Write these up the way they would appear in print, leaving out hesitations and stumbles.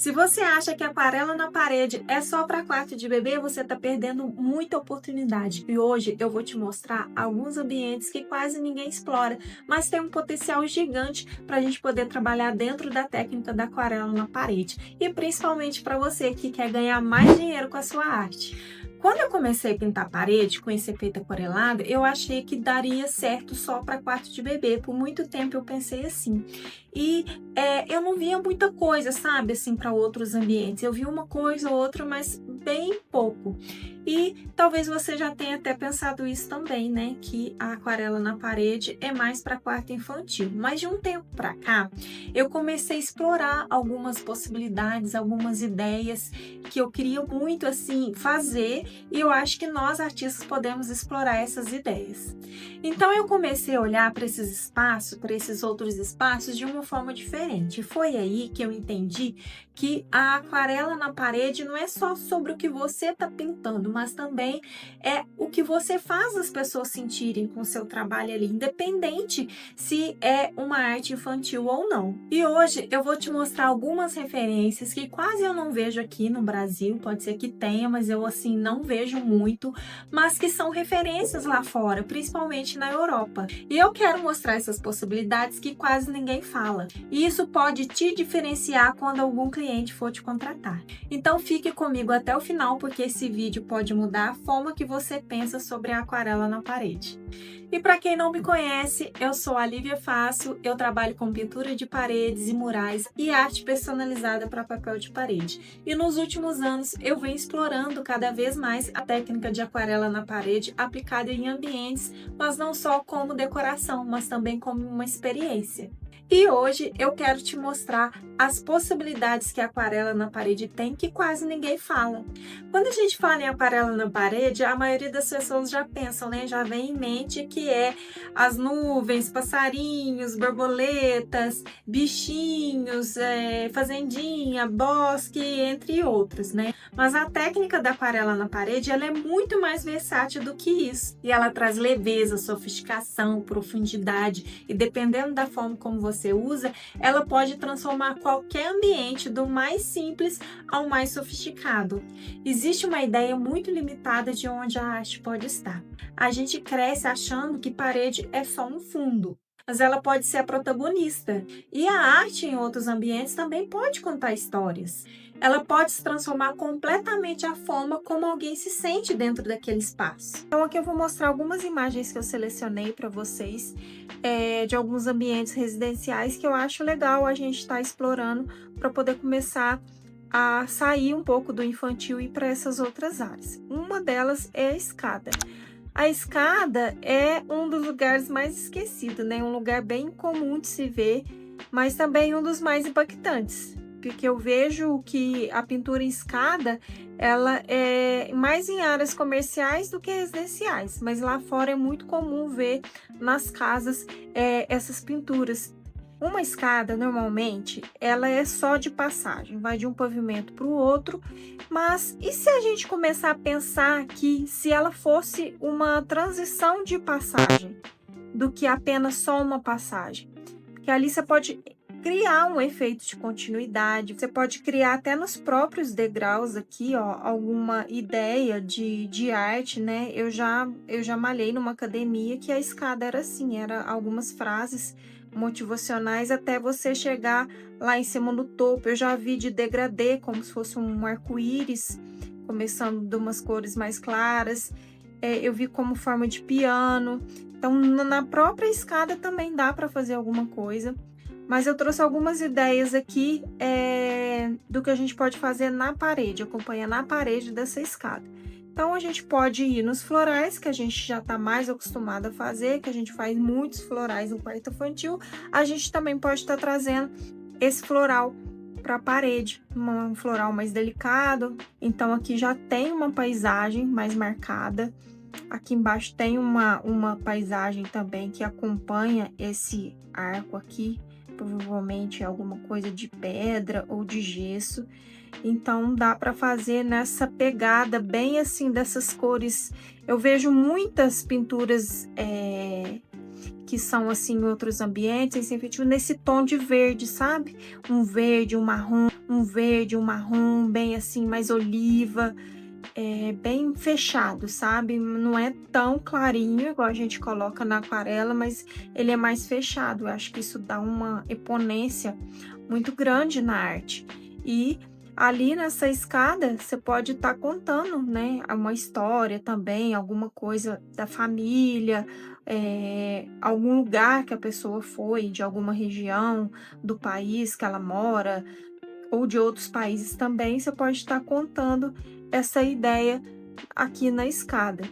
Se você acha que aquarela na parede é só para quarto de bebê, você está perdendo muita oportunidade. E hoje eu vou te mostrar alguns ambientes que quase ninguém explora, mas tem um potencial gigante para a gente poder trabalhar dentro da técnica da aquarela na parede. E principalmente para você que quer ganhar mais dinheiro com a sua arte. Quando eu comecei a pintar a parede com esse efeito aquarelado, eu achei que daria certo só para quarto de bebê. Por muito tempo eu pensei assim. E eu não via muita coisa, sabe, assim, para outros ambientes. Eu vi uma coisa ou outra, mas bem pouco. E talvez você já tenha até pensado isso também, né? Que a aquarela na parede é mais para quarto infantil. Mas de um tempo para cá, eu comecei a explorar algumas possibilidades, algumas ideias que eu queria muito, assim, fazer. E eu acho que nós, artistas, podemos explorar essas ideias. Então eu comecei a olhar para esses espaços, para esses outros espaços de uma forma diferente. Foi aí que eu entendi que a aquarela na parede não é só sobre o que você está pintando, mas também é o que você faz as pessoas sentirem com o seu trabalho ali, independente se é uma arte infantil ou não. E hoje eu vou te mostrar algumas referências que quase eu não vejo aqui no Brasil, pode ser que tenha, mas eu assim não vejo muito, mas que são referências lá fora, principalmente na Europa. E eu quero mostrar essas possibilidades que quase ninguém fala. E isso pode te diferenciar quando algum cliente for te contratar. Então fique comigo até o final, porque esse vídeo pode mudar a forma que você pensa sobre a aquarela na parede. E para quem não me conhece, eu sou a Lívia Fácil, eu trabalho com pintura de paredes e murais e arte personalizada para papel de parede. E nos últimos anos eu venho explorando cada vez mais a técnica de aquarela na parede aplicada em ambientes, mas não só como decoração, mas também como uma experiência. E hoje eu quero te mostrar as possibilidades que a aquarela na parede tem que quase ninguém fala. Quando a gente fala em aquarela na parede, a maioria das pessoas já pensam, né? Já vem em mente que é as nuvens, passarinhos, borboletas, bichinhos, fazendinha, bosque, entre outros, né? Mas a técnica da aquarela na parede, ela é muito mais versátil do que isso. E ela traz leveza, sofisticação, profundidade e dependendo da forma como você usa, ela pode transformar qualquer ambiente do mais simples ao mais sofisticado. Existe uma ideia muito limitada de onde a arte pode estar. A gente cresce achando que parede é só um fundo, mas ela pode ser a protagonista. E a arte em outros ambientes também pode contar histórias. Ela pode se transformar completamente a forma como alguém se sente dentro daquele espaço. Então aqui eu vou mostrar algumas imagens que eu selecionei para vocês de alguns ambientes residenciais que eu acho legal a gente estar explorando para poder começar a sair um pouco do infantil e ir para essas outras áreas. Uma delas é a escada. A escada é um dos lugares mais esquecidos, né? Um lugar bem comum de se ver, mas também um dos mais impactantes, porque eu vejo que a pintura em escada, ela é mais em áreas comerciais do que residenciais, mas lá fora é muito comum ver nas casas essas pinturas. Uma escada, normalmente, ela é só de passagem, vai de um pavimento para o outro, mas e se a gente começar a pensar que se ela fosse uma transição de passagem, do que apenas só uma passagem? Porque ali você pode criar um efeito de continuidade, você pode criar até nos próprios degraus aqui, ó, alguma ideia de arte, né? Eu já malhei numa academia que a escada era assim, era algumas frases motivacionais até você chegar lá em cima no topo. Eu já vi de degradê, como se fosse um arco-íris, começando de umas cores mais claras. Eu vi como forma de piano. Então, na própria escada também dá para fazer alguma coisa. Mas eu trouxe algumas ideias aqui do que a gente pode fazer na parede, acompanhando a parede dessa escada. Então, a gente pode ir nos florais, que a gente já está mais acostumado a fazer, que a gente faz muitos florais no quarto infantil. A gente também pode estar trazendo esse floral para a parede, um floral mais delicado. Então, aqui já tem uma paisagem mais marcada. Aqui embaixo tem uma paisagem também que acompanha esse arco aqui, provavelmente alguma coisa de pedra ou de gesso. Então dá para fazer nessa pegada bem assim dessas cores. Eu vejo muitas pinturas que são assim outros ambientes, é sempre tipo nesse tom de verde, sabe? Um verde, um marrom, bem assim, mais oliva, bem fechado, sabe? Não é tão clarinho igual a gente coloca na aquarela, mas ele é mais fechado. Eu acho que isso dá uma imponência muito grande na arte. E ali nessa escada, você pode estar contando, né, uma história também, alguma coisa da família, algum lugar que a pessoa foi, de alguma região do país que ela mora, ou de outros países também, você pode estar contando essa ideia aqui na escada.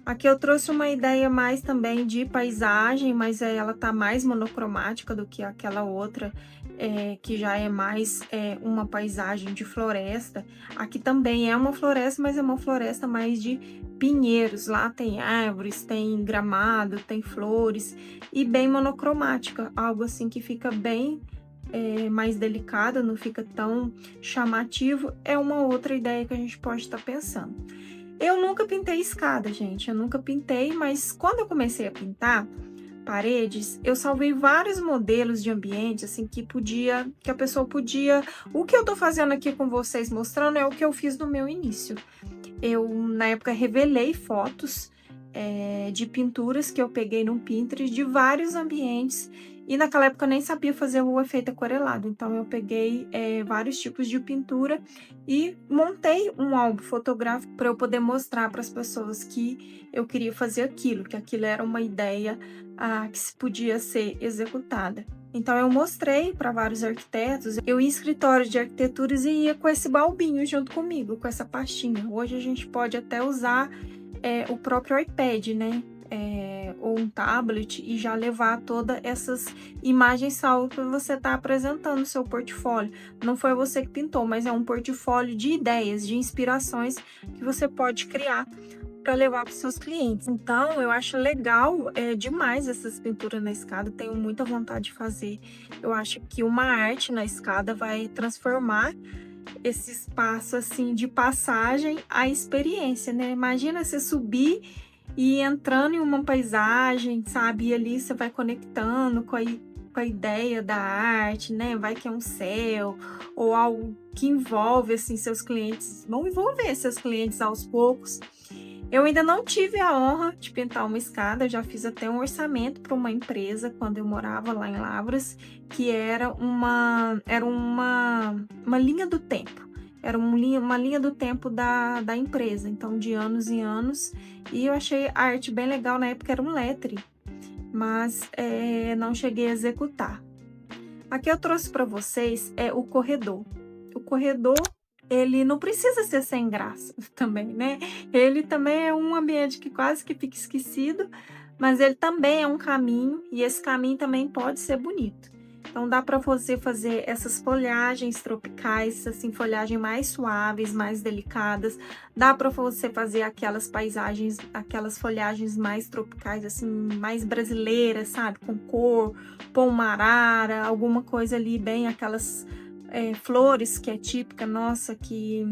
Aqui eu trouxe uma ideia mais também de paisagem, mas ela tá mais monocromática do que aquela outra, que já é mais uma paisagem de floresta. Aqui também é uma floresta, mas é uma floresta mais de pinheiros. Lá tem árvores, tem gramado, tem flores e bem monocromática, algo assim que fica bem mais delicado, não fica tão chamativo. É uma outra ideia que a gente pode estar pensando. Eu nunca pintei escada, gente, eu nunca pintei, mas quando eu comecei a pintar paredes, eu salvei vários modelos de ambiente, assim, que a pessoa podia... O que eu tô fazendo aqui com vocês mostrando é o que eu fiz no meu início. Eu, na época, revelei fotos de pinturas que eu peguei no Pinterest de vários ambientes. E naquela época eu nem sabia fazer o efeito aquarelado, então eu peguei vários tipos de pintura e montei um álbum fotográfico para eu poder mostrar para as pessoas que eu queria fazer aquilo, que aquilo era uma ideia que se podia ser executada. Então eu mostrei para vários arquitetos, eu ia em escritórios de arquiteturas e ia com esse balbinho junto comigo, com essa pastinha. Hoje a gente pode até usar o próprio iPad, né? Ou um tablet e já levar todas essas imagens salvas para você estar apresentando o seu portfólio. Não foi você que pintou, mas é um portfólio de ideias, de inspirações que você pode criar para levar para os seus clientes. Então, eu acho legal demais essas pinturas na escada, tenho muita vontade de fazer. Eu acho que uma arte na escada vai transformar esse espaço assim de passagem à experiência, né? Imagina você subir e entrando em uma paisagem, sabe? E ali você vai conectando com a ideia da arte, né? Vai que é um céu ou algo que envolve assim seus clientes, vão envolver seus clientes aos poucos. Eu ainda não tive a honra de pintar uma escada, eu já fiz até um orçamento para uma empresa quando eu morava lá em Lavras, que era uma linha do tempo. Era uma linha do tempo da empresa, então de anos em anos. E eu achei a arte bem legal, na época era um lettering, mas não cheguei a executar. Aqui eu trouxe para vocês o corredor. O corredor, ele não precisa ser sem graça também, né? Ele também é um ambiente que quase que fica esquecido, mas ele também é um caminho, e esse caminho também pode ser bonito. Então dá para você fazer essas folhagens tropicais, assim, folhagens mais suaves, mais delicadas. Dá para você fazer aquelas paisagens, aquelas folhagens mais tropicais, assim, mais brasileiras, sabe? Com cor, pôr uma arara, alguma coisa ali, bem aquelas flores que é típica nossa, que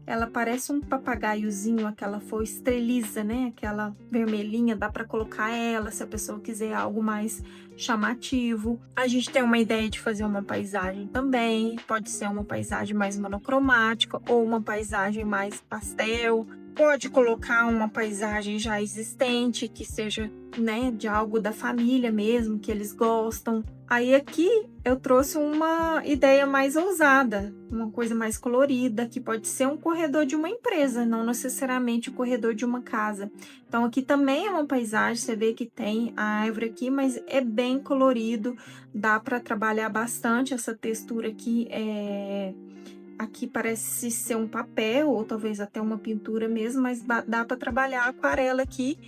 ela parece um papagaiozinho, aquela flor estreliza, né? Aquela vermelhinha, dá para colocar ela se a pessoa quiser algo mais chamativo. A gente tem uma ideia de fazer uma paisagem também, pode ser uma paisagem mais monocromática ou uma paisagem mais pastel. Pode colocar uma paisagem já existente, que seja, né, de algo da família mesmo, que eles gostam. Aí aqui eu trouxe uma ideia mais ousada, uma coisa mais colorida, que pode ser um corredor de uma empresa, não necessariamente o corredor de uma casa. Então aqui também é uma paisagem, você vê que tem a árvore aqui, mas é bem colorido, dá para trabalhar bastante essa textura aqui. Aqui parece ser um papel, ou talvez até uma pintura mesmo, mas dá para trabalhar a aquarela aqui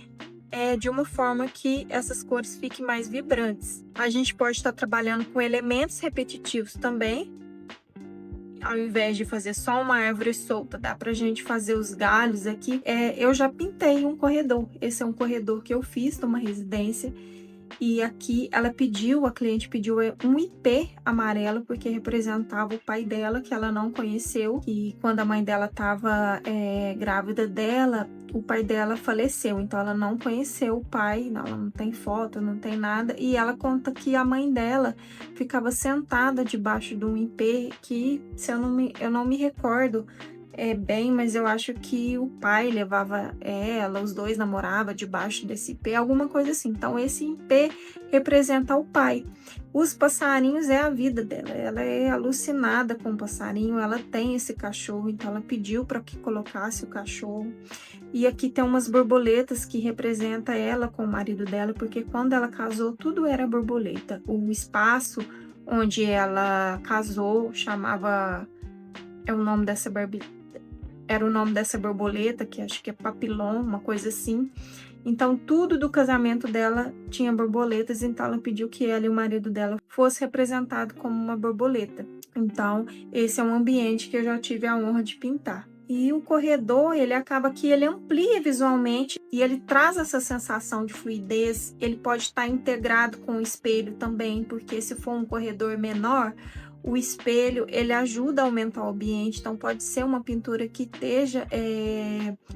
de uma forma que essas cores fiquem mais vibrantes. A gente pode estar trabalhando com elementos repetitivos também. Ao invés de fazer só uma árvore solta, dá pra gente fazer os galhos aqui. Eu já pintei um corredor. Esse é um corredor que eu fiz numa residência. E aqui a cliente pediu um IP amarelo, porque representava o pai dela, que ela não conheceu. E quando a mãe dela estava grávida dela, o pai dela faleceu, então ela não conheceu o pai, ela não tem foto, não tem nada. E ela conta que a mãe dela ficava sentada debaixo de um IP que, se eu não me recordo bem, mas eu acho que o pai levava ela, os dois namoravam debaixo desse IP, alguma coisa assim. Então esse IP representa o pai. Os passarinhos é a vida dela, ela é alucinada com o passarinho, ela tem esse cachorro, então ela pediu para que colocasse o cachorro. E aqui tem umas borboletas que representa ela com o marido dela, porque quando ela casou tudo era borboleta. O espaço onde ela casou chamava o nome dessa era o nome dessa borboleta, que acho que é papilon, uma coisa assim. Então, tudo do casamento dela tinha borboletas, então ela pediu que ela e o marido dela fosse representado como uma borboleta. Então, esse é um ambiente que eu já tive a honra de pintar. E o corredor, ele acaba que ele amplia visualmente e ele traz essa sensação de fluidez. Ele pode estar integrado com o espelho também, porque se for um corredor menor, o espelho ele ajuda a aumentar o ambiente, então pode ser uma pintura que esteja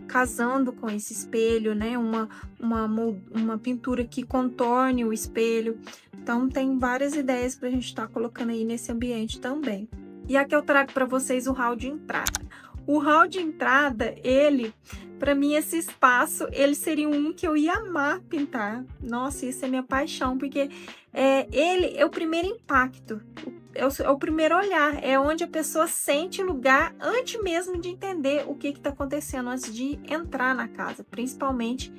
casando com esse espelho, né? Uma pintura que contorne o espelho. Então tem várias ideias para a gente estar colocando aí nesse ambiente também. E aqui eu trago para vocês o hall de entrada. O hall de entrada, para mim, esse espaço, ele seria um que eu ia amar pintar. Nossa, isso é minha paixão, porque ele é o primeiro impacto, é o primeiro olhar, é onde a pessoa sente o lugar antes mesmo de entender o que está acontecendo, antes de entrar na casa, principalmente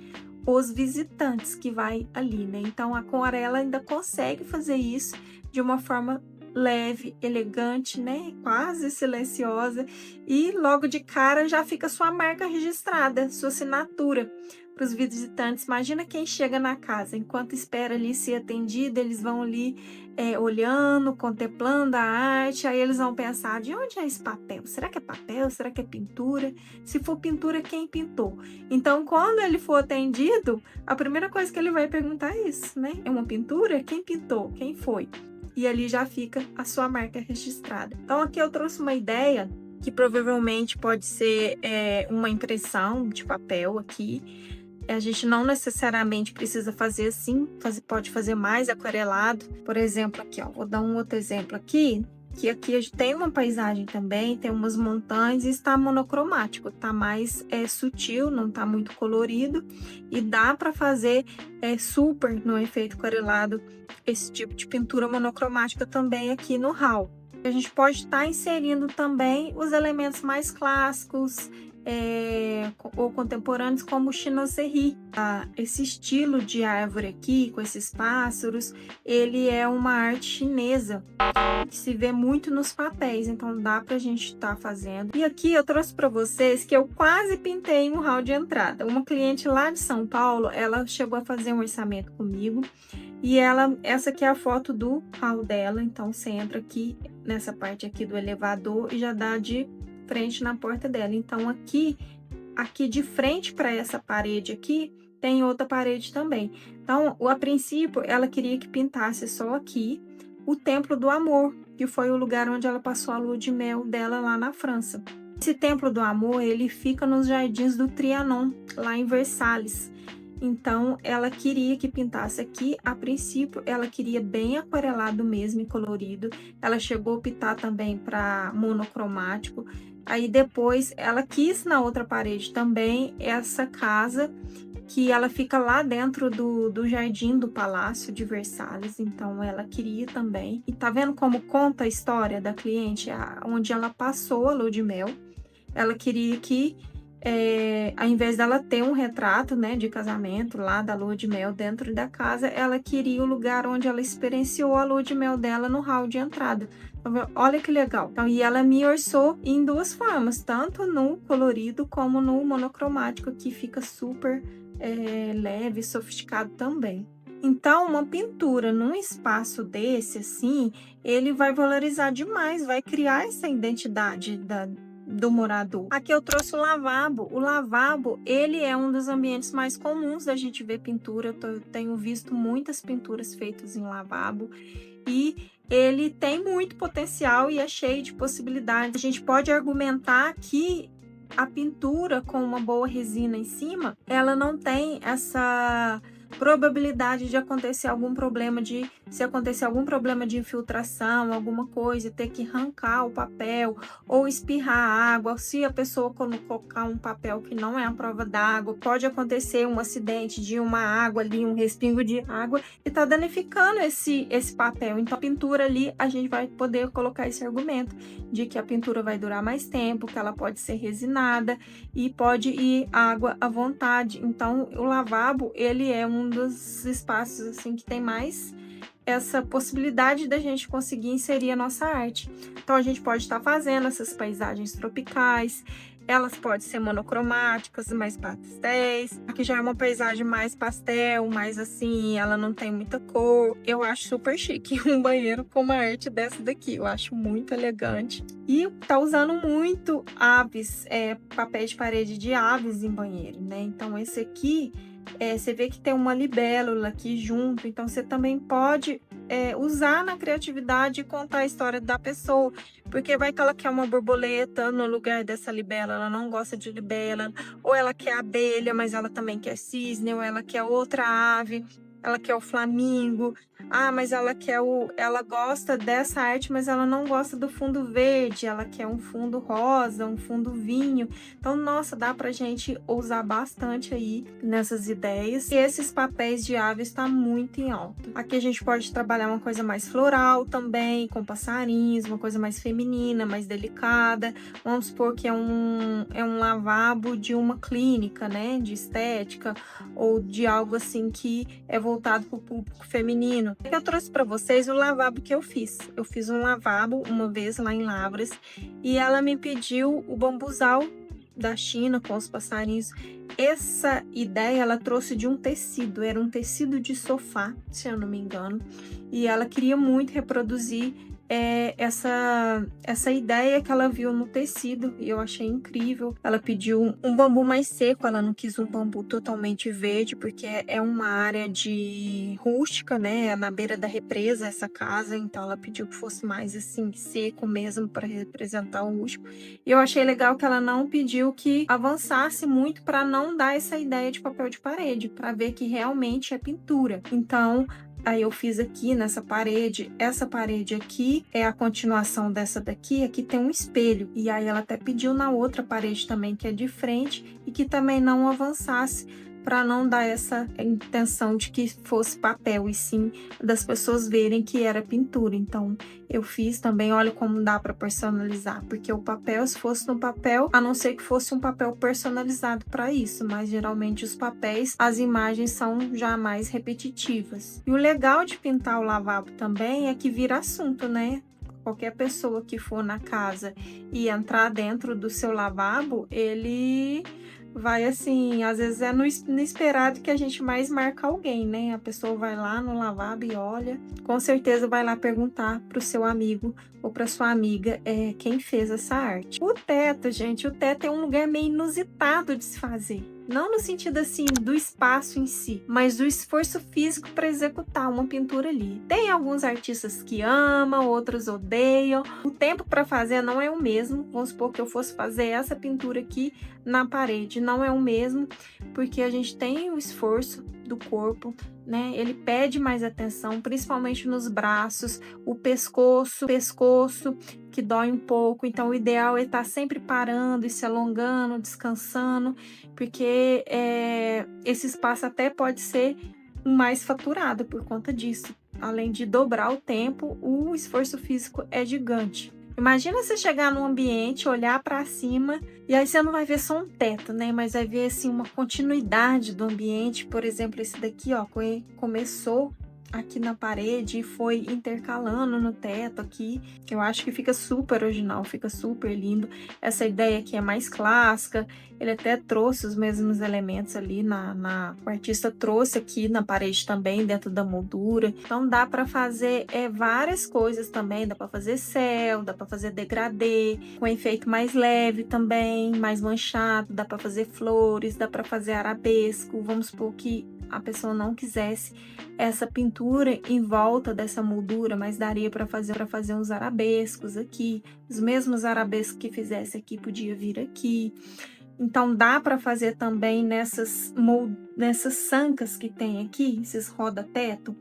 os visitantes que vai ali, né? Então, a aquarela ainda consegue fazer isso de uma forma leve, elegante, né? Quase silenciosa, e logo de cara já fica sua marca registrada, sua assinatura para os visitantes. Imagina quem chega na casa, enquanto espera ali ser atendido, eles vão ali olhando, contemplando a arte, aí eles vão pensar, de onde é esse papel? Será que é papel? Será que é pintura? Se for pintura, quem pintou? Então, quando ele for atendido, a primeira coisa que ele vai perguntar é isso, né? É uma pintura? Quem pintou? Quem foi? E ali já fica a sua marca registrada. Então, aqui eu trouxe uma ideia que provavelmente pode ser uma impressão de papel aqui. A gente não necessariamente precisa fazer assim, pode fazer mais aquarelado. Por exemplo, aqui, ó, vou dar um outro exemplo aqui, que aqui a gente tem uma paisagem também, tem umas montanhas e está monocromático, tá mais sutil, não tá muito colorido, e dá para fazer super no efeito aquarelado esse tipo de pintura monocromática também aqui no hall. A gente pode estar inserindo também os elementos mais clássicos ou contemporâneos, como o chinoiserie. Esse estilo de árvore aqui, com esses pássaros, ele é uma arte chinesa que se vê muito nos papéis, então dá pra gente estar fazendo. E aqui eu trouxe para vocês que eu quase pintei um hall de entrada. Uma cliente lá de São Paulo, ela chegou a fazer um orçamento comigo, e essa aqui é a foto do hall dela. Então você entra aqui nessa parte aqui do elevador e já dá de frente na porta dela. Então aqui de frente para essa parede aqui tem outra parede também. Então, a princípio, ela queria que pintasse só aqui o Templo do Amor, que foi o lugar onde ela passou a lua de mel dela lá na França. Esse Templo do Amor, ele fica nos Jardins do Trianon, lá em Versalhes. Então, ela queria que pintasse aqui. A princípio, ela queria bem aquarelado mesmo e colorido. Ela chegou a optar também para monocromático. Aí depois, ela quis na outra parede também essa casa, que ela fica lá dentro do jardim do Palácio de Versalhes. Então, ela queria também. E tá vendo como conta a história da cliente? Onde ela passou a lua de mel. Ela queria que ao invés dela ter um retrato, né, de casamento lá da lua de mel dentro da casa, ela queria o lugar onde ela experienciou a lua de mel dela no hall de entrada. Então, olha que legal. Então, e ela me orçou em duas formas, tanto no colorido como no monocromático, que fica super leve, sofisticado também. Então, uma pintura num espaço desse, assim, ele vai valorizar demais, vai criar essa identidade do morador. Aqui eu trouxe o lavabo. O lavabo, ele é um dos ambientes mais comuns da gente ver pintura. Eu tenho visto muitas pinturas feitas em lavabo e ele tem muito potencial e é cheio de possibilidades. A gente pode argumentar que a pintura com uma boa resina em cima, ela não tem essa probabilidade de acontecer algum problema se acontecer algum problema de infiltração, alguma coisa, ter que arrancar o papel ou espirrar água. Se a pessoa colocar um papel que não é a prova d'água, pode acontecer um acidente de uma água ali, um respingo de água e tá danificando esse papel. Então a pintura ali, a gente vai poder colocar esse argumento de que a pintura vai durar mais tempo, que ela pode ser resinada e pode ir água à vontade. Então o lavabo, ele é um dos espaços assim que tem mais essa possibilidade da gente conseguir inserir a nossa arte. Então a gente pode estar fazendo essas paisagens tropicais, elas podem ser monocromáticas, mais pastéis. Aqui já é uma paisagem mais pastel, mais assim, ela não tem muita cor. Eu acho super chique um banheiro com uma arte dessa daqui, eu acho muito elegante. E tá usando muito aves, papéis de parede de aves em banheiro, né? Então esse aqui, você vê que tem uma libélula aqui junto, então você também pode usar na criatividade e contar a história da pessoa, porque vai que ela quer uma borboleta no lugar dessa libélula, ela não gosta de libélula, ou ela quer abelha, mas ela também quer cisne, ou ela quer outra ave, ela quer o flamingo, mas ela gosta dessa arte, mas ela não gosta do fundo verde, ela quer um fundo rosa, um fundo vinho. Então, nossa, dá pra gente usar bastante aí nessas ideias. E esses papéis de aves tá muito em alta. Aqui a gente pode trabalhar uma coisa mais floral também, com passarinhos, uma coisa mais feminina, mais delicada. Vamos supor que é um lavabo de uma clínica, né, de estética, ou de algo assim que é voltado para o público feminino. Eu trouxe para vocês o lavabo que eu fiz. Eu fiz um lavabo uma vez lá em Lavras e ela me pediu o bambuzal da China com os passarinhos. Essa ideia ela trouxe de um tecido, era um tecido de sofá, se eu não me engano, e ela queria muito reproduzir essa ideia que ela viu no tecido e eu achei incrível. Ela pediu um bambu mais seco, ela não quis um bambu totalmente verde, porque é uma área de rústica, né? É na beira da represa essa casa, então ela pediu que fosse mais assim, seco mesmo, para representar o rústico. E eu achei legal que ela não pediu que avançasse muito para não dar essa ideia de papel de parede, para ver que realmente é pintura. Então, aí eu fiz aqui nessa parede, essa parede aqui é a continuação dessa daqui, aqui tem um espelho. E aí ela até pediu na outra parede também, que é de frente, e que também não avançasse, para não dar essa intenção de que fosse papel, e sim das pessoas verem que era pintura. Então eu fiz também, olha como dá para personalizar, porque o papel, se fosse no papel, a não ser que fosse um papel personalizado para isso, mas geralmente os papéis, as imagens são já mais repetitivas. E o legal de pintar o lavabo também é que vira assunto, né? Qualquer pessoa que for na casa e entrar dentro do seu lavabo, ele vai assim, às vezes é no inesperado que a gente mais marca alguém, né? A pessoa vai lá no lavabo e olha, com certeza vai lá perguntar pro seu amigo ou pra sua amiga quem fez essa arte. O teto, gente, o teto é um lugar meio inusitado de se fazer. Não no sentido assim do espaço em si, mas do esforço físico para executar uma pintura ali. Tem alguns artistas que amam, outros odeiam. O tempo para fazer não é o mesmo. Vamos supor que eu fosse fazer essa pintura aqui na parede, não é o mesmo, porque a gente tem o esforço do corpo, né? Ele pede mais atenção, principalmente nos braços, o pescoço que dói um pouco. Então o ideal é estar sempre parando e se alongando, descansando, porque esse espaço até pode ser mais faturado por conta disso. Além de dobrar o tempo, o esforço físico é gigante. Imagina você chegar num ambiente, olhar para cima, e aí você não vai ver só um teto, né? Mas vai ver assim uma continuidade do ambiente. Por exemplo, esse daqui, ó, começou aqui na parede e foi intercalando no teto aqui. Eu acho que fica super original, fica super lindo. Essa ideia aqui é mais clássica, ele até trouxe os mesmos elementos ali o artista trouxe aqui na parede também, dentro da moldura. Então dá para fazer várias coisas também, dá para fazer céu, dá para fazer degradê, com efeito mais leve também, mais manchado, dá para fazer flores, dá para fazer arabesco. Vamos supor que a pessoa não quisesse essa pintura em volta dessa moldura, mas daria para fazer uns arabescos aqui. Os mesmos arabescos que fizesse aqui podia vir aqui. Então dá para fazer também nessas sancas que tem aqui, esses roda-teto.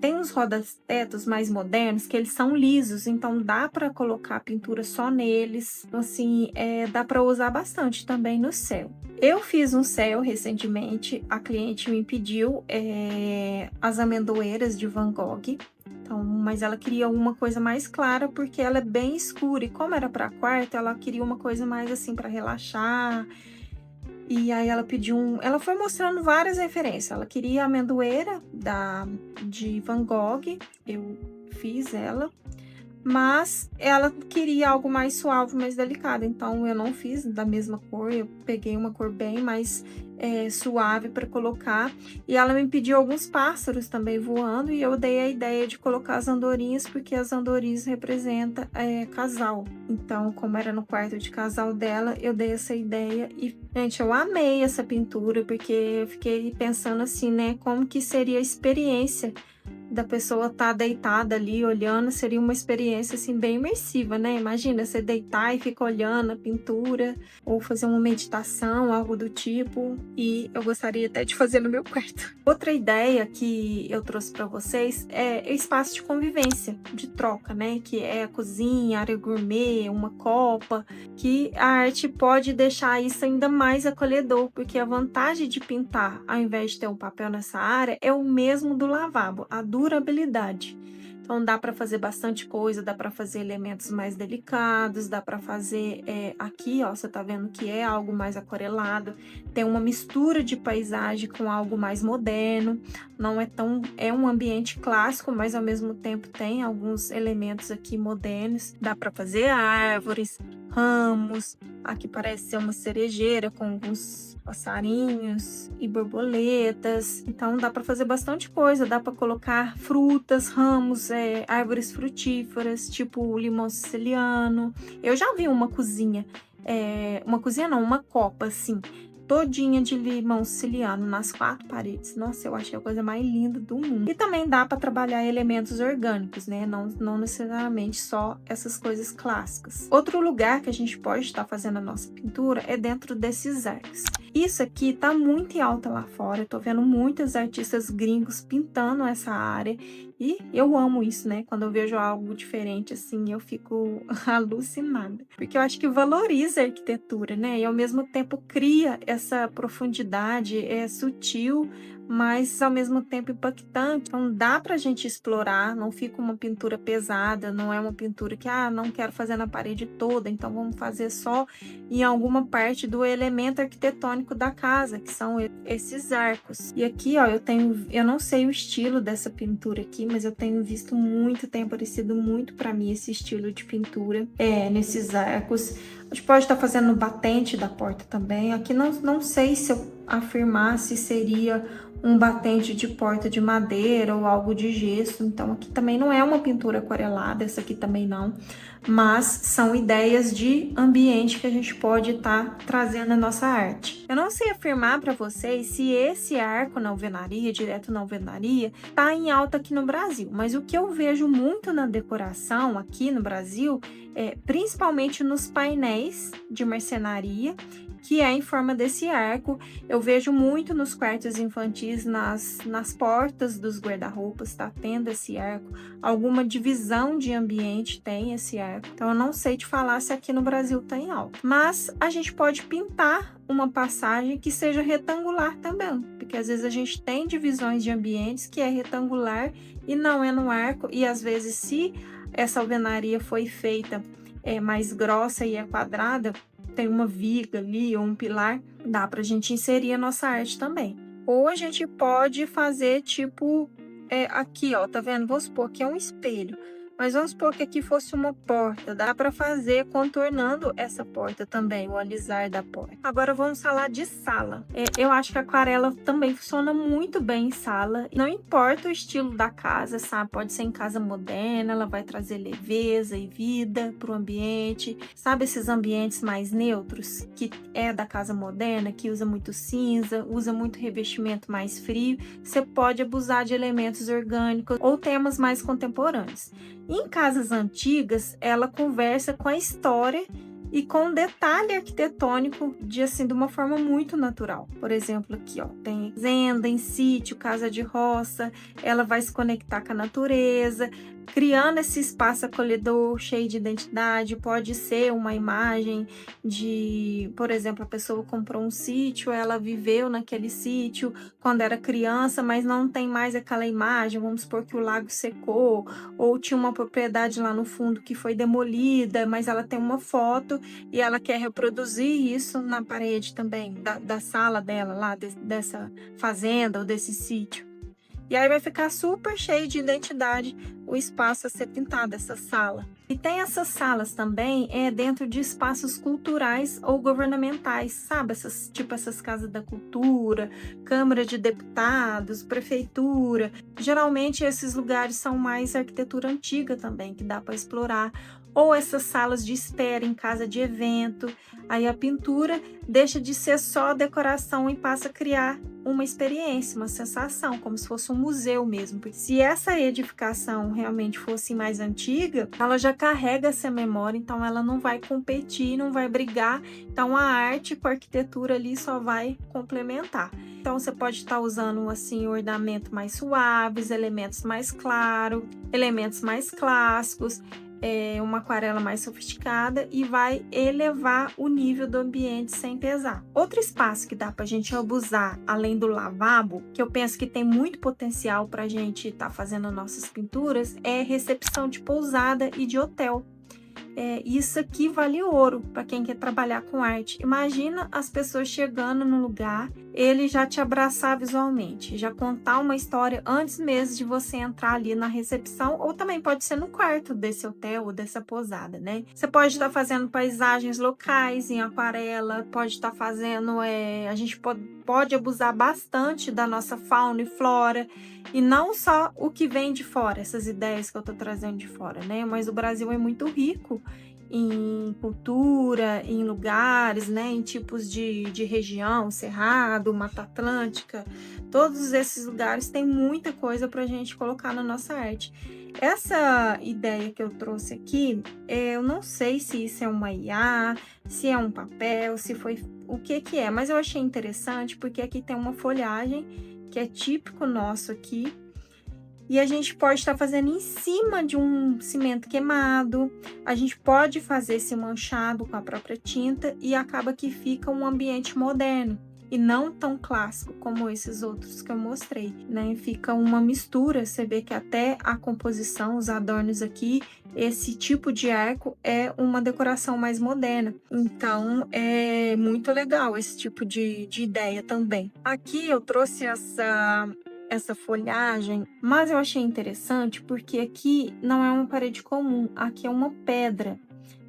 Tem uns roda-tetos mais modernos que eles são lisos, então dá para colocar pintura só neles. Então, assim, dá para usar bastante também no céu. Eu fiz um céu recentemente, a cliente me pediu as amendoeiras de Van Gogh. Então, mas ela queria uma coisa mais clara porque ela é bem escura. E como era para quarto, ela queria uma coisa mais assim para relaxar. E aí ela pediu ela foi mostrando várias referências. Ela queria a amendoeira de Van Gogh, eu fiz ela. Mas ela queria algo mais suave, mais delicado. Então eu não fiz da mesma cor, eu peguei uma cor bem mais suave para colocar. E ela me pediu alguns pássaros também voando, e eu dei a ideia de colocar as andorinhas, porque as andorinhas representam casal. Então, como era no quarto de casal dela, eu dei essa ideia. E, gente, eu amei essa pintura, porque eu fiquei pensando assim, né, como que seria a experiência da pessoa estar deitada ali olhando. Seria uma experiência assim bem imersiva, né? Imagina você deitar e ficar olhando a pintura, ou fazer uma meditação, algo do tipo. E eu gostaria até de fazer no meu quarto. Outra ideia que eu trouxe para vocês é espaço de convivência, de troca, né? Que é a cozinha, área gourmet, uma copa, que a arte pode deixar isso ainda mais acolhedor, porque a vantagem de pintar, ao invés de ter um papel nessa área, é o mesmo do lavabo, a durabilidade. Então dá para fazer bastante coisa, dá para fazer elementos mais delicados, dá para fazer aqui, ó, você tá vendo que é algo mais aquarelado, tem uma mistura de paisagem com algo mais moderno, não é um ambiente clássico, mas ao mesmo tempo tem alguns elementos aqui modernos. Dá para fazer árvores, ramos, aqui parece ser uma cerejeira com alguns passarinhos e borboletas. Então dá para fazer bastante coisa, dá para colocar frutas, ramos, árvores frutíferas, tipo limão siciliano. Eu já vi uma cozinha não, uma copa assim, todinha de limão siciliano nas 4 paredes. Nossa, eu achei a coisa mais linda do mundo. E também dá para trabalhar elementos orgânicos, né? Não necessariamente só essas coisas clássicas. Outro lugar que a gente pode estar fazendo a nossa pintura é dentro desses arcos. Isso aqui tá muito em alta lá fora. Eu tô vendo muitos artistas gringos pintando essa área. E eu amo isso, né? Quando eu vejo algo diferente assim, eu fico alucinada. Porque eu acho que valoriza a arquitetura, né? E ao mesmo tempo cria essa profundidade, é sutil, mas ao mesmo tempo impactante. Então dá pra gente explorar, não fica uma pintura pesada, não é uma pintura que, não quero fazer na parede toda, então vamos fazer só em alguma parte do elemento arquitetônico da casa, que são esses arcos. E aqui, ó, eu não sei o estilo dessa pintura aqui, mas eu tenho visto muito, tem aparecido muito pra mim esse estilo de pintura, nesses arcos. A gente pode estar fazendo no batente da porta também. Aqui não sei se eu afirmar se seria um batente de porta de madeira ou algo de gesso. Então aqui também não é uma pintura aquarelada, essa aqui também não. Mas são ideias de ambiente que a gente pode estar trazendo na nossa arte. Eu não sei afirmar para vocês se esse arco na alvenaria, direto na alvenaria, tá em alta aqui no Brasil. Mas o que eu vejo muito na decoração aqui no Brasil, principalmente nos painéis de marcenaria, que é em forma desse arco. Eu vejo muito nos quartos infantis, nas portas dos guarda-roupas, tá tendo esse arco. Alguma divisão de ambiente tem esse arco. Então eu não sei te falar se aqui no Brasil tá em alta. Mas a gente pode pintar uma passagem que seja retangular também, porque às vezes a gente tem divisões de ambientes que é retangular e não é no arco, e às vezes se essa alvenaria foi feita mais grossa e é quadrada, tem uma viga ali ou um pilar, dá pra gente inserir a nossa arte também. Ou a gente pode fazer tipo aqui, ó, tá vendo? Vamos supor que é um espelho. Mas vamos supor que aqui fosse uma porta. Dá para fazer contornando essa porta também, o alisar da porta. Agora vamos falar de sala. Eu acho que a aquarela também funciona muito bem em sala. Não importa o estilo da casa, sabe? Pode ser em casa moderna, ela vai trazer leveza e vida para o ambiente. Sabe esses ambientes mais neutros, que é da casa moderna, que usa muito cinza, usa muito revestimento mais frio? Você pode abusar de elementos orgânicos ou temas mais contemporâneos. Em casas antigas, ela conversa com a história e com detalhe arquitetônico de uma forma muito natural. Por exemplo, aqui, ó, tem fazenda em sítio, casa de roça, ela vai se conectar com a natureza, criando esse espaço acolhedor, cheio de identidade. Pode ser uma imagem de, por exemplo, a pessoa comprou um sítio, ela viveu naquele sítio quando era criança, mas não tem mais aquela imagem. Vamos supor que o lago secou, ou tinha uma propriedade lá no fundo que foi demolida, mas ela tem uma foto e ela quer reproduzir isso na parede também, da sala dela lá, dessa fazenda ou desse sítio. E aí vai ficar super cheio de identidade o espaço a ser pintado, essa sala. E tem essas salas também dentro de espaços culturais ou governamentais, sabe? Essas casas da cultura, Câmara de Deputados, Prefeitura. Geralmente esses lugares são mais arquitetura antiga também, que dá para explorar. Ou essas salas de espera em casa de evento. Aí a pintura deixa de ser só decoração e passa a criar uma experiência, uma sensação, como se fosse um museu mesmo. Porque se essa edificação realmente fosse mais antiga, ela já carrega essa memória, então ela não vai competir, não vai brigar. Então a arte com a arquitetura ali só vai complementar. Então você pode estar usando assim ornamento mais suaves, elementos mais claros, elementos mais clássicos, uma aquarela mais sofisticada e vai elevar o nível do ambiente sem pesar. Outro espaço que dá para a gente abusar, além do lavabo, que eu penso que tem muito potencial para a gente estar fazendo nossas pinturas, é recepção de pousada e de hotel. Isso aqui vale ouro para quem quer trabalhar com arte. Imagina as pessoas chegando no lugar, ele já te abraçar visualmente, já contar uma história antes mesmo de você entrar ali na recepção, ou também pode ser no quarto desse hotel ou dessa pousada, né? Você pode estar fazendo paisagens locais em aquarela, pode estar fazendo, a gente pode abusar bastante da nossa fauna e flora, e não só o que vem de fora, essas ideias que eu tô trazendo de fora, né? Mas o Brasil é muito rico em cultura, em lugares, né? Em tipos de região, Cerrado, Mata Atlântica. Todos esses lugares têm muita coisa pra gente colocar na nossa arte. Essa ideia que eu trouxe aqui, eu não sei se isso é uma IA, se é um papel, se foi o que é, mas eu achei interessante porque aqui tem uma folhagem que é típico nosso aqui, e a gente pode estar fazendo em cima de um cimento queimado, a gente pode fazer esse manchado com a própria tinta e acaba que fica um ambiente moderno e não tão clássico como esses outros que eu mostrei, né? Fica uma mistura, você vê que até a composição, os adornos aqui, esse tipo de arco é uma decoração mais moderna. Então, é muito legal esse tipo de ideia também. Aqui eu trouxe essa folhagem, mas eu achei interessante porque aqui não é uma parede comum, aqui é uma pedra.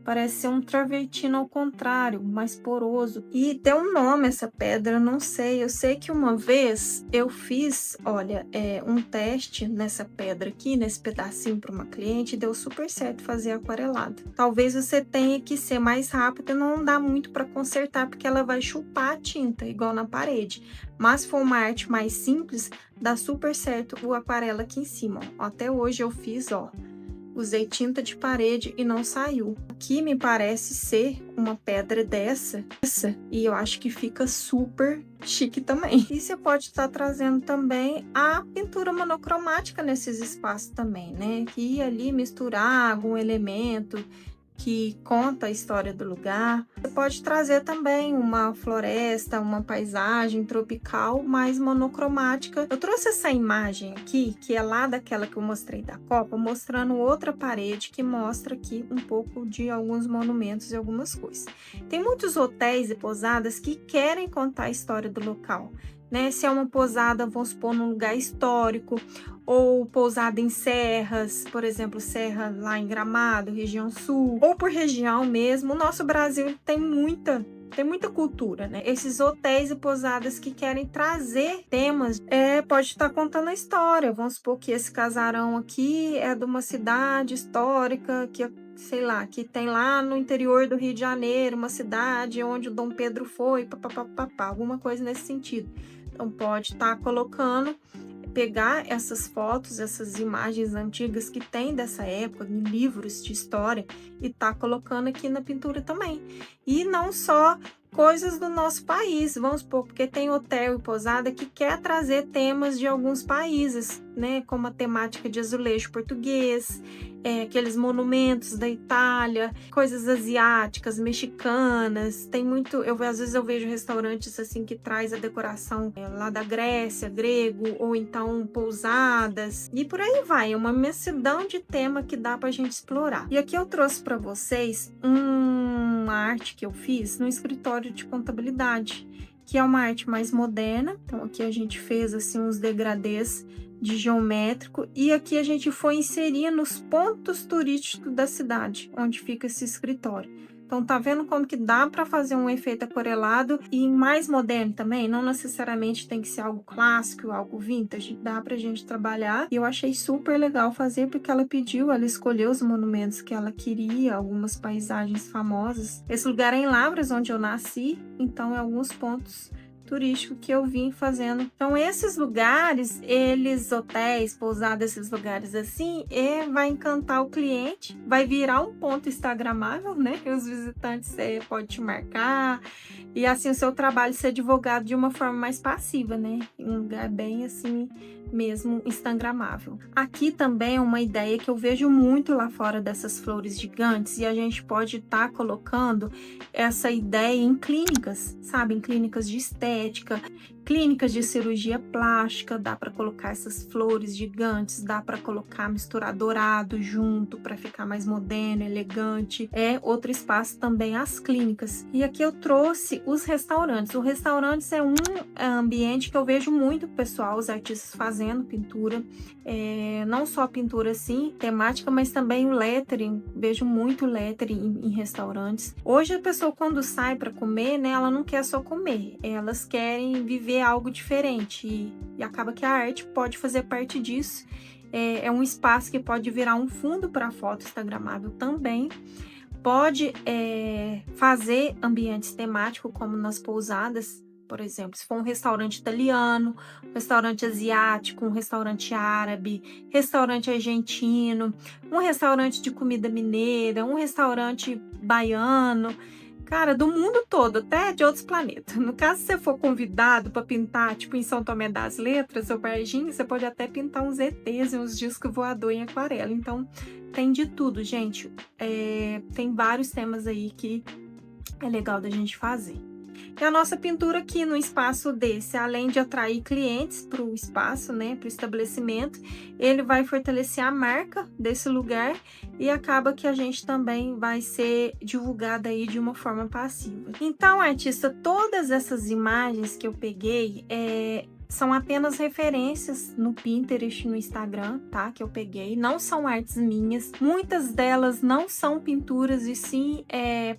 Parece ser um travertino ao contrário, mais poroso. E tem um nome essa pedra, eu não sei. Eu sei que uma vez eu fiz, olha, um teste nessa pedra aqui, nesse pedacinho para uma cliente, e deu super certo fazer aquarelado. Talvez você tenha que ser mais rápido e não dá muito para consertar, porque ela vai chupar a tinta, igual na parede. Mas se for uma arte mais simples, dá super certo o aquarela aqui em cima, ó. Até hoje eu fiz, ó. Usei tinta de parede e não saiu. Aqui me parece ser uma pedra dessa, e eu acho que fica super chique também. E você pode estar trazendo também a pintura monocromática nesses espaços também, né? Que ali misturar algum elemento que conta a história do lugar. Você pode trazer também uma floresta, uma paisagem tropical mais monocromática. Eu trouxe essa imagem aqui, que é lá daquela que eu mostrei da Copa, mostrando outra parede que mostra aqui um pouco de alguns monumentos e algumas coisas. Tem muitos hotéis e pousadas que querem contar a história do local, né? Se é uma pousada, vamos supor, num lugar histórico, ou pousada em serras, por exemplo, serra lá em Gramado, região sul, ou por região mesmo. O nosso Brasil tem muita cultura, né? Esses hotéis e pousadas que querem trazer temas, pode estar contando a história. Vamos supor que esse casarão aqui é de uma cidade histórica que, sei lá, que tem lá no interior do Rio de Janeiro, uma cidade onde o Dom Pedro foi, papapá, alguma coisa nesse sentido. Então pode estar colocando, pegar essas fotos, essas imagens antigas que tem dessa época, em livros de história, e tá colocando aqui na pintura também. E não só coisas do nosso país, vamos supor, porque tem hotel e pousada que quer trazer temas de alguns países, né, como a temática de azulejo português, aqueles monumentos da Itália, coisas asiáticas, mexicanas. Tem muito, às vezes eu vejo restaurantes assim que traz a decoração lá da Grécia, grego, ou então pousadas, e por aí vai. É uma imensidão de tema que dá pra gente explorar. E aqui eu trouxe para vocês uma arte que eu fiz no escritório de contabilidade, que é uma arte mais moderna. Então aqui a gente fez assim uns degradês de geométrico, e aqui a gente foi inserir nos pontos turísticos da cidade, onde fica esse escritório. Então tá vendo como que dá para fazer um efeito aquarelado e mais moderno também? Não necessariamente tem que ser algo clássico, algo vintage. Dá pra gente trabalhar. E eu achei super legal fazer porque ela pediu, ela escolheu os monumentos que ela queria, algumas paisagens famosas. Esse lugar é em Lavras, onde eu nasci, então é alguns pontos turístico que eu vim fazendo. Então esses lugares, hotéis, pousadas, esses lugares assim, vai encantar o cliente, vai virar um ponto instagramável, né? E os visitantes podem te marcar, e assim o seu trabalho ser divulgado de uma forma mais passiva, né? Em um lugar bem assim mesmo instagramável. Aqui também é uma ideia que eu vejo muito lá fora dessas flores gigantes, e a gente pode estar colocando essa ideia em clínicas, sabe? Em clínicas de estética, clínicas de cirurgia plástica. Dá para colocar essas flores gigantes, dá para colocar, misturar dourado junto para ficar mais moderno, elegante. É outro espaço também as clínicas. E aqui eu trouxe os restaurantes. O restaurante é um ambiente que eu vejo muito o pessoal, os artistas fazendo pintura, não só pintura assim, temática, mas também o lettering. Vejo muito lettering em restaurantes. Hoje a pessoa, quando sai para comer, né, ela não quer só comer, elas querem viver algo diferente, e acaba que a arte pode fazer parte disso. É um espaço que pode virar um fundo para foto instagramável também. Pode fazer ambientes temáticos, como nas pousadas, por exemplo, se for um restaurante italiano, um restaurante asiático, um restaurante árabe, restaurante argentino, um restaurante de comida mineira, um restaurante baiano, cara, do mundo todo, até de outros planetas. No caso, se você for convidado para pintar, tipo em São Tomé das Letras ou Varginha, você pode até pintar uns ETs e uns discos voadores em aquarela. Então, tem de tudo, gente. Tem vários temas aí que é legal da gente fazer. E a nossa pintura aqui no espaço desse, além de atrair clientes para o espaço, né, para o estabelecimento, ele vai fortalecer a marca desse lugar, e acaba que a gente também vai ser divulgada aí de uma forma passiva. Então, artista, todas essas imagens que eu peguei são apenas referências no Pinterest, no Instagram, tá? Que eu peguei. Não são artes minhas. Muitas delas não são pinturas, e sim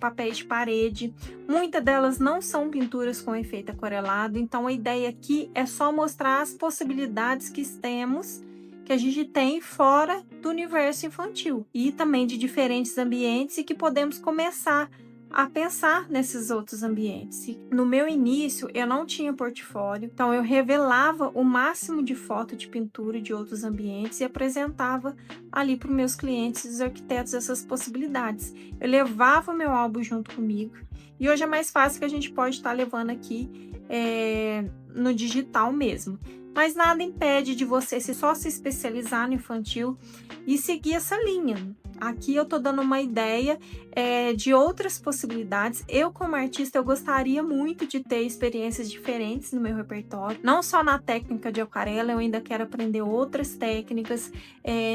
papéis de parede. Muitas delas não são pinturas com efeito aquarelado. Então a ideia aqui é só mostrar as possibilidades que temos, que a gente tem fora do universo infantil, e também de diferentes ambientes, e que podemos começar a pensar nesses outros ambientes. No meu início, eu não tinha portfólio, então eu revelava o máximo de foto de pintura de outros ambientes e apresentava ali para os meus clientes, os arquitetos, essas possibilidades. Eu levava o meu álbum junto comigo, e hoje é mais fácil, que a gente pode estar levando aqui no digital mesmo. Mas nada impede de você só se especializar no infantil e seguir essa linha. Aqui eu tô dando uma ideia de outras possibilidades. Eu, como artista, eu gostaria muito de ter experiências diferentes no meu repertório. Não só na técnica de aquarela, eu ainda quero aprender outras técnicas,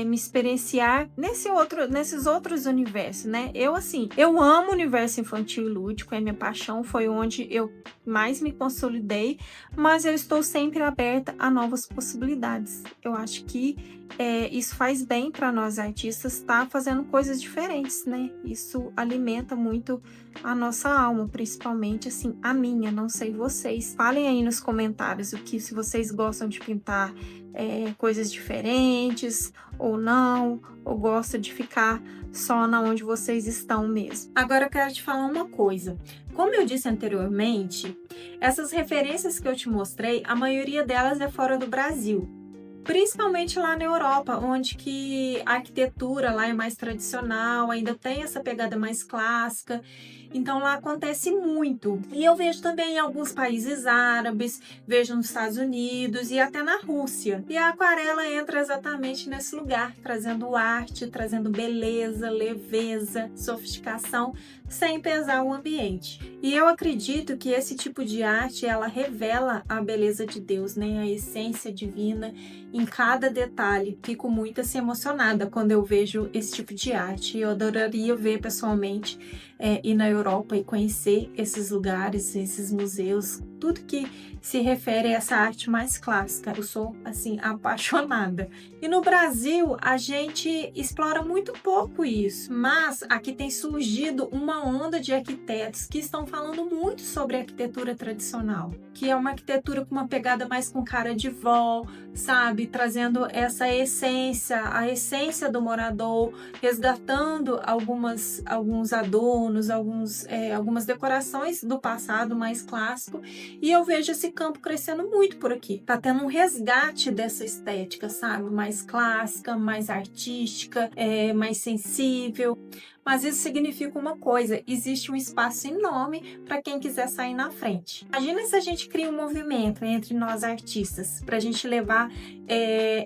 me experienciar nesses outros universos, né? Eu amo o universo infantil e lúdico, é minha paixão, foi onde eu mais me consolidei, mas eu estou sempre aberta a novas possibilidades. Eu acho que isso faz bem para nós artistas, estar fazendo coisas diferentes, né? Isso alimenta muito a nossa alma, principalmente assim, a minha, não sei vocês. Falem aí nos comentários se vocês gostam de pintar coisas diferentes ou não, ou gostam de ficar só na onde vocês estão mesmo. Agora eu quero te falar uma coisa. Como eu disse anteriormente, essas referências que eu te mostrei, a maioria delas é fora do Brasil. Principalmente lá na Europa, onde que a arquitetura lá é mais tradicional, ainda tem essa pegada mais clássica. Então lá acontece muito. E eu vejo também em alguns países árabes, vejo nos Estados Unidos e até na Rússia. E a aquarela entra exatamente nesse lugar, trazendo arte, trazendo beleza, leveza, sofisticação, sem pesar o ambiente. E eu acredito que esse tipo de arte, ela revela a beleza de Deus, né? A essência divina em cada detalhe. Fico muito assim emocionada quando eu vejo esse tipo de arte. Eu adoraria ver pessoalmente, ir na Europa e conhecer esses lugares, esses museus, tudo que se refere a essa arte mais clássica. Eu sou, assim, apaixonada. E no Brasil, a gente explora muito pouco isso, mas aqui tem surgido uma onda de arquitetos que estão falando muito sobre arquitetura tradicional, que é uma arquitetura com uma pegada mais com cara de vó, sabe? Trazendo essa essência, a essência do morador, resgatando alguns adornos, algumas decorações do passado mais clássico. E eu vejo esse campo crescendo muito por aqui. Tá tendo um resgate dessa estética, sabe? Mais clássica, mais artística, mais sensível. Mas isso significa uma coisa: existe um espaço enorme para quem quiser sair na frente. Imagina se a gente cria um movimento entre nós artistas, para a gente levar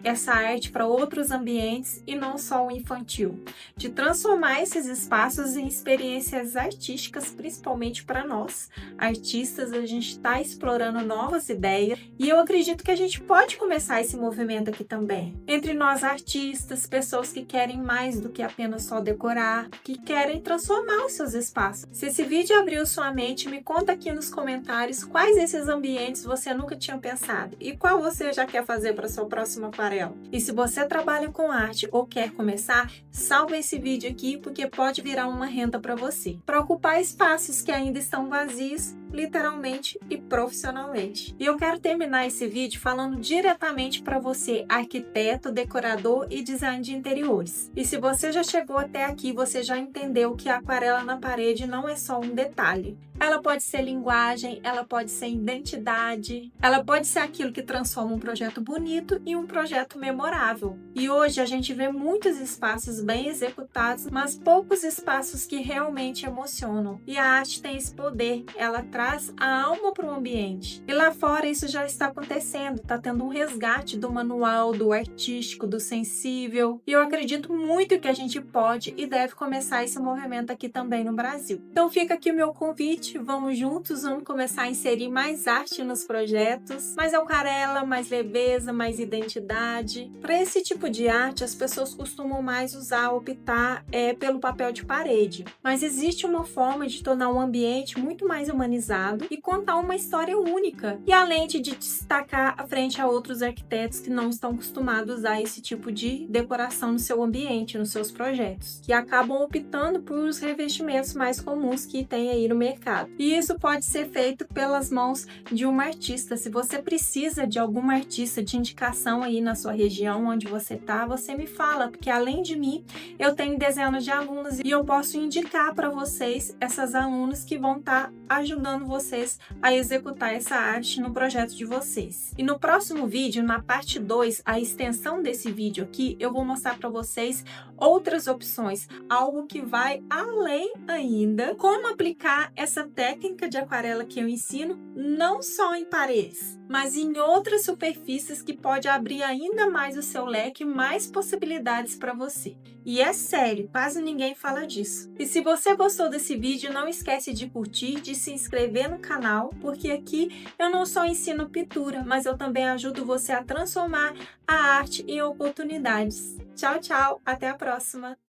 essa arte para outros ambientes e não só o infantil. De transformar esses espaços em experiências artísticas, principalmente para nós artistas. A gente está explorando novas ideias e eu acredito que a gente pode começar esse movimento aqui também. Entre nós artistas, pessoas que querem mais do que apenas só decorar, que querem transformar os seus espaços. Se esse vídeo abriu sua mente, me conta aqui nos comentários quais esses ambientes você nunca tinha pensado e qual você já quer fazer para sua próxima aquarela. E se você trabalha com arte ou quer começar, salva esse vídeo aqui porque pode virar uma renda para você. Para ocupar espaços que ainda estão vazios, literalmente e profissionalmente. E eu quero terminar esse vídeo falando diretamente para você, arquiteto, decorador e design de interiores. E se você já chegou até aqui, você já entendeu que a aquarela na parede não é só um detalhe. Ela pode ser linguagem, ela pode ser identidade, ela pode ser aquilo que transforma um projeto bonito em um projeto memorável. E hoje a gente vê muitos espaços bem executados, mas poucos espaços que realmente emocionam. E a arte tem esse poder, ela traz a alma para o ambiente. E lá fora isso já está acontecendo, está tendo um resgate do manual, do artístico, do sensível. E eu acredito muito que a gente pode e deve começar esse movimento aqui também no Brasil. Então fica aqui o meu convite. Vamos juntos, vamos começar a inserir mais arte nos projetos, mais aquarela, mais leveza, mais identidade. Para esse tipo de arte, as pessoas costumam mais optar pelo papel de parede. Mas existe uma forma de tornar um ambiente muito mais humanizado e contar uma história única. E além de destacar à frente a outros arquitetos que não estão acostumados a usar esse tipo de decoração no seu ambiente, nos seus projetos, que acabam optando por os revestimentos mais comuns que tem aí no mercado. E isso pode ser feito pelas mãos de uma artista. Se você precisa de alguma artista de indicação aí na sua região onde você tá, você me fala, porque além de mim, eu tenho dezenas de alunos e eu posso indicar para vocês essas alunas que vão estar ajudando vocês a executar essa arte no projeto de vocês. E no próximo vídeo, na parte 2, a extensão desse vídeo aqui, eu vou mostrar para vocês outras opções, algo que vai além ainda, como aplicar essa técnica de aquarela que eu ensino, não só em paredes, mas em outras superfícies que pode abrir ainda mais o seu leque, mais possibilidades para você. E é sério, quase ninguém fala disso. E se você gostou desse vídeo, não esquece de curtir, de se inscrever no canal, porque aqui eu não só ensino pintura, mas eu também ajudo você a transformar a arte em oportunidades. Tchau, tchau, até a próxima!